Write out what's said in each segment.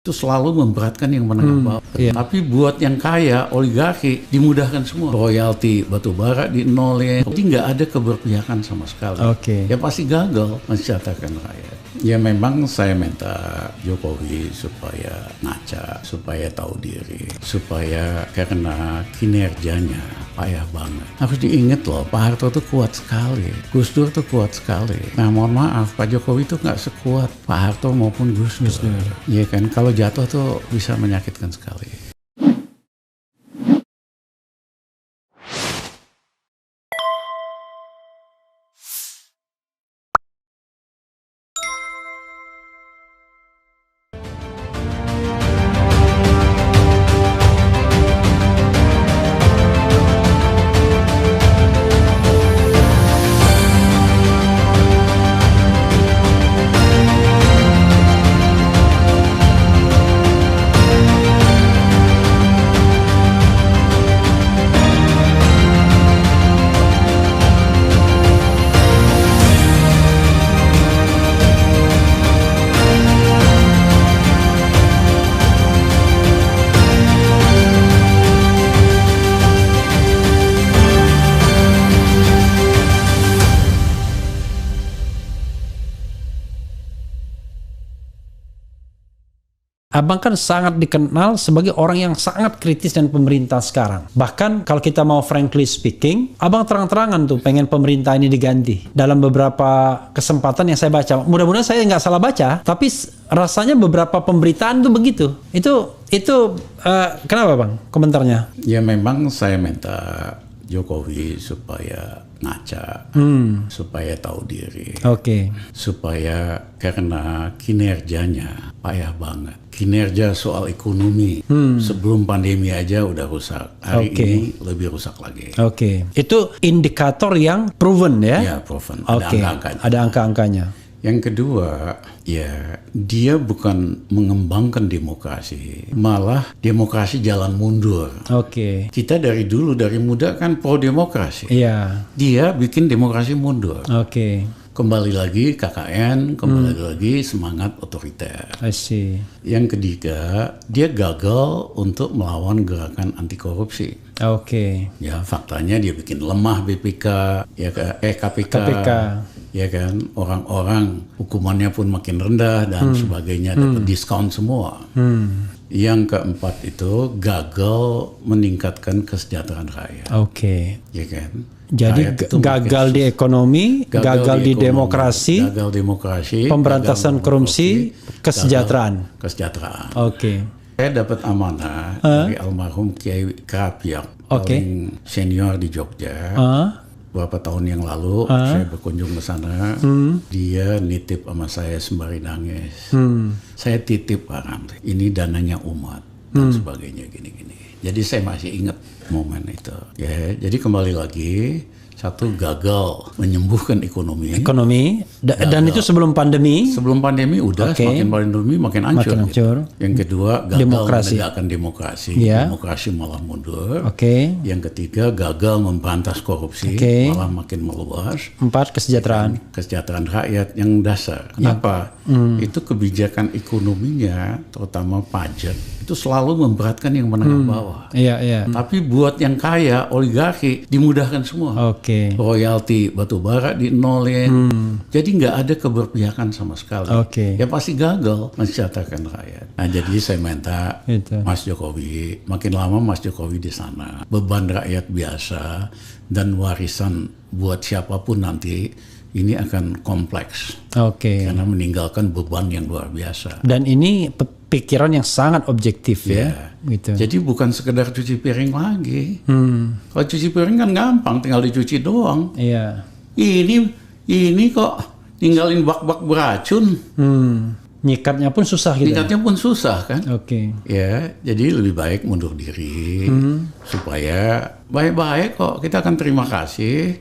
itu selalu memberatkan yang menengah bawah. Tapi buat yang kaya, oligarki, dimudahkan semua. Royalti batubara di nolin. Jadi nggak ada keberpihakan sama sekali. Ya pasti gagal mensejahterakan rakyat. Ya memang saya minta Jokowi supaya ngaca, supaya tahu diri, supaya karena kinerjanya payah banget. Harus diingat loh, Pak Harto tuh kuat sekali, Gus Dur tuh kuat sekali. Nah mohon maaf, Pak Jokowi tuh nggak sekuat Pak Harto maupun Gus Dur. Iya kan, kalau jatuh tuh bisa menyakitkan sekali. Abang kan sangat dikenal sebagai orang yang sangat kritis dengan pemerintah sekarang. Bahkan kalau kita mau frankly speaking, abang terang-terangan tuh pengen pemerintah ini diganti. Dalam beberapa kesempatan yang saya baca, mudah-mudahan saya nggak salah baca, tapi rasanya beberapa pemberitaan tuh begitu. Itu kenapa bang komentarnya? Ya memang saya minta Jokowi supaya ngaca, supaya tahu diri, supaya karena kinerjanya payah banget. Kinerja soal ekonomi sebelum pandemi aja udah rusak, hari ini lebih rusak lagi. Itu indikator yang proven ya? Ya proven, ada angka-angkanya. Ada angka-angkanya. Yang kedua, ya dia bukan mengembangkan demokrasi, malah demokrasi jalan mundur. Kita dari dulu, dari muda kan pro demokrasi. Dia bikin demokrasi mundur. Kembali lagi KKN, kembali lagi semangat otoriter. Yang ketiga, dia gagal untuk melawan gerakan anti korupsi. Ya faktanya dia bikin lemah BPK, ya KPK. Ya kan, orang-orang hukumannya pun makin rendah dan sebagainya, dapat diskon semua. Yang keempat itu gagal meningkatkan kesejahteraan rakyat. Ya kan. Jadi gagal di ekonomi, gagal di demokrasi, pemberantasan korupsi, kesejahteraan. Saya dapat amanah dari almarhum Kiai Kerapiak, paling senior di Jogja. Beberapa tahun yang lalu saya berkunjung ke sana, dia nitip sama saya sembari nangis. Saya titip barang, ini dananya umat dan sebagainya gini-gini. Jadi saya masih ingat momen itu. Ya, jadi kembali lagi, satu gagal menyembuhkan ekonomi. Dan itu sebelum pandemi. Sebelum pandemi udah semakin pandemi makin hancur. Yang kedua gagal menegakkan demokrasi. Demokrasi malah mundur. Yang ketiga gagal memberantas korupsi, malah makin meluas. 4 kesejahteraan. Kesejahteraan rakyat yang dasar. Kenapa? Itu kebijakan ekonominya, terutama pajak, itu selalu memberatkan yang menengah bawah. Tapi buat yang kaya, oligarki, dimudahkan semua. Royalti batubara di nolin. Jadi nggak ada keberpihakan sama sekali. Ya pasti gagal mensejahterakan rakyat. Nah jadi saya minta Mas Jokowi, makin lama Mas Jokowi di sana, beban rakyat biasa dan warisan buat siapapun nanti ini akan kompleks. Karena meninggalkan beban yang luar biasa. Dan ini pikiran yang sangat objektif ya. Jadi bukan sekedar cuci piring lagi. Kalau cuci piring kan gampang, tinggal dicuci doang. Ini kok ninggalin bak-bak beracun. Nyikatnya pun susah gitu. Nyikatnya pun susah kan. Ya, jadi lebih baik mundur diri supaya baik-baik kok. Kita akan terima kasih.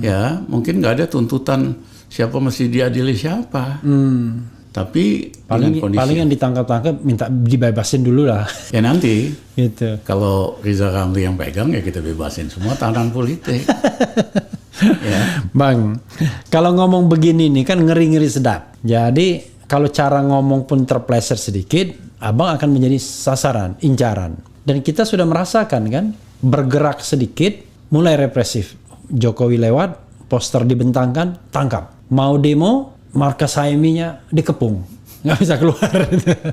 Ya, mungkin nggak ada tuntutan siapa mesti diadili siapa. Tapi paling yang ditangkap-tangkap minta dibebasin dulu lah. Ya nanti kalau Rizal Ramli yang pegang ya kita bebasin semua tahanan politik. Bang, kalau ngomong begini nih kan ngeri-ngeri sedap. Jadi kalau cara ngomong pun terpleset sedikit, abang akan menjadi sasaran, incaran. Dan kita sudah merasakan kan, bergerak sedikit, mulai represif. Jokowi lewat, poster dibentangkan, tangkap. Mau demo, markas HMI-nya dikepung. Nggak bisa keluar.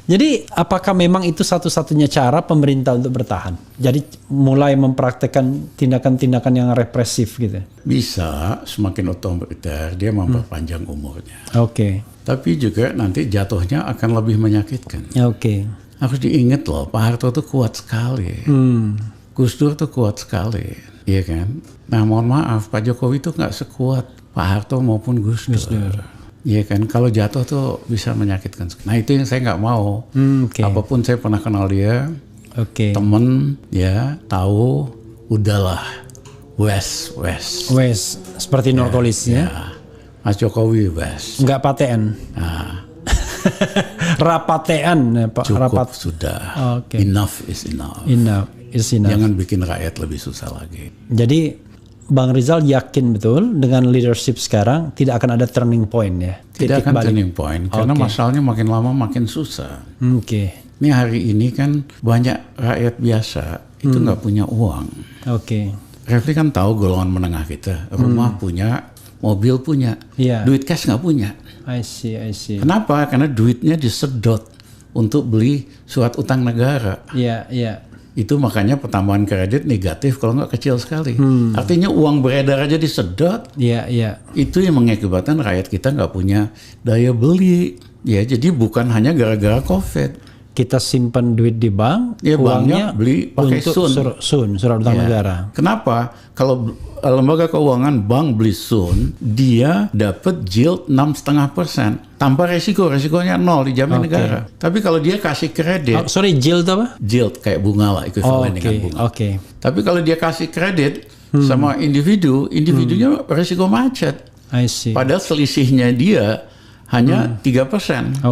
Jadi apakah memang itu satu-satunya cara pemerintah untuk bertahan? Jadi mulai mempraktekkan tindakan-tindakan yang represif gitu? Bisa, semakin otoriter dia memperpanjang umurnya. Oke. Tapi juga nanti jatuhnya akan lebih menyakitkan. Oke. Harus diingat loh, Pak Harto tuh kuat sekali. Gus Dur tuh kuat sekali. Iya kan? Nah mohon maaf, Pak Jokowi tuh nggak sekuat Pak Harto maupun Gus Dur. Iya kan, kalau jatuh tuh bisa menyakitkan. Nah itu yang saya nggak mau. Apapun saya pernah kenal dia, temen, ya tahu, udahlah, West. Seperti Nurkolis ya. Mas Jokowi West. Nggak patean. Nah. Rapatean, Pak. Cukup sudah. Enough is enough. Enough is enough. Jangan bikin rakyat lebih susah lagi. Jadi Bang Rizal yakin betul dengan leadership sekarang tidak akan ada turning point ya? Tidak akan turning point karena masalahnya makin lama makin susah. Ini hari ini kan banyak rakyat biasa itu nggak punya uang. Refli kan tahu golongan menengah kita, rumah punya, mobil punya, duit cash nggak punya. I see. Kenapa? Karena duitnya disedot untuk beli surat utang negara. Itu makanya pertambahan kredit negatif kalau nggak kecil sekali. Artinya uang beredar aja disedot. Itu yang mengakibatkan rakyat kita nggak punya daya beli. Ya, jadi bukan hanya gara-gara COVID. Kita simpan duit di bank, uangnya beli pakai surat utang negara. Kenapa? Kalau lembaga keuangan bank beli SUN, dia dapat yield 6,5% tanpa resikonya 0 dijamin negara. Tapi kalau dia kasih kredit, yield apa? Yield kayak bunga lah, ekuivalen dengan bunga. Tapi kalau dia kasih kredit sama individunya resiko macet. Padahal selisihnya dia hanya 3%.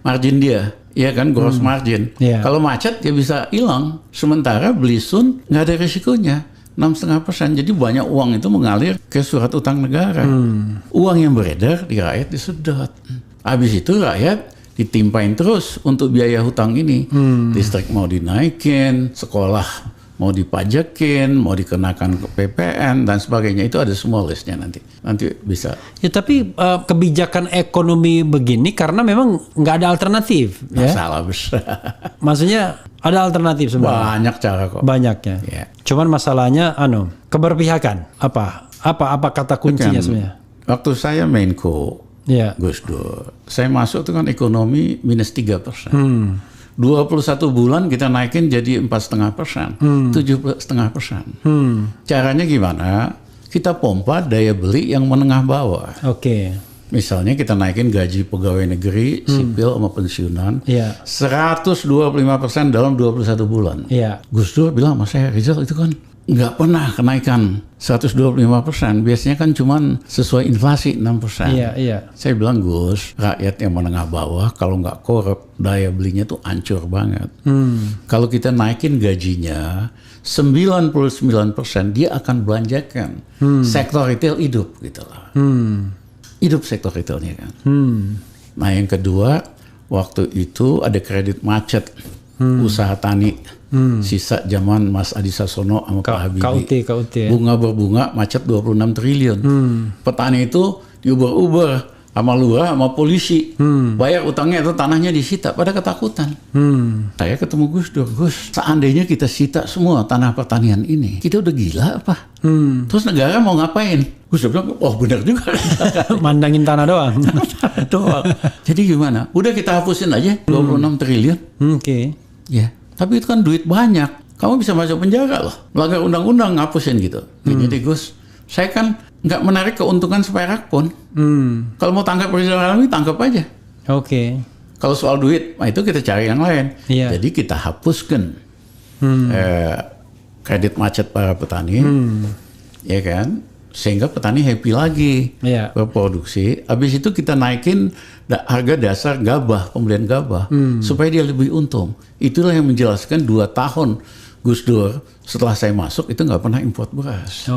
Margin dia. Iya kan, gross margin. Kalau macet dia bisa hilang. Sementara beli SUN nggak ada risikonya, 6,5%. Jadi banyak uang itu mengalir ke surat utang negara. Uang yang beredar di rakyat disedot. Habis itu rakyat ditimpain terus untuk biaya hutang ini. Listrik mau dinaikin, sekolah mau dipajakin, mau dikenakan ke PPN dan sebagainya, itu ada semua listnya nanti bisa. Ya tapi kebijakan ekonomi begini karena memang nggak ada alternatif. Masalah besar. Maksudnya ada alternatif sebenarnya. Banyak cara kok. Banyaknya. Cuman masalahnya keberpihakan. Apa kata kuncinya sebenarnya? Waktu saya Menko, Gus Dur, saya masuk itu kan ekonomi minus 3%. 21 bulan kita naikin jadi 4,5%, 7,5%. Caranya gimana? Kita pompa daya beli yang menengah bawah. Misalnya kita naikin gaji pegawai negeri, sipil sama pensiunan, 125% dalam 21 bulan. Gus Dur bilang sama saya, Rizal itu kan nggak pernah kenaikan 125%, biasanya kan cuman sesuai inflasi 6%. Saya bilang, Gus, rakyat yang menengah bawah kalau nggak korup, daya belinya tuh hancur banget. Kalau kita naikin gajinya 99%, dia akan belanjakan. Sektor retail hidup gitu lah. Hidup sektor retailnya kan. Nah yang kedua, waktu itu ada kredit macet, usaha tani. Sisa zaman Mas Adi Sasono sama Pak Habibie. KUT. Bunga berbunga macet 26 triliun. Petani itu diuber-uber sama lurah sama polisi. Bayar utangnya itu tanahnya disita, pada ketakutan. Saya ketemu Gus Dur, Gus, seandainya kita sita semua tanah pertanian ini, kita udah gila apa? Terus negara mau ngapain? Gus Dur bilang, oh benar juga. Mandangin tanah doang. Jadi gimana? Udah kita hapusin aja 26 triliun. Ya. Tapi itu kan duit banyak. Kamu bisa masuk penjara loh. Melanggar undang-undang ngapusin gitu. Jadi Gus, saya kan nggak menarik keuntungan seperak pun. Kalau mau tangkap Rizal Ramli, tangkap aja. Kalau soal duit, nah itu kita cari yang lain. Jadi kita hapuskan kredit macet para petani. Ya kan? Sehingga petani happy lagi berproduksi. Habis itu kita naikin harga dasar gabah, pembelian gabah, supaya dia lebih untung. Itulah yang menjelaskan 2 tahun Gus Dur setelah saya masuk itu nggak pernah import beras.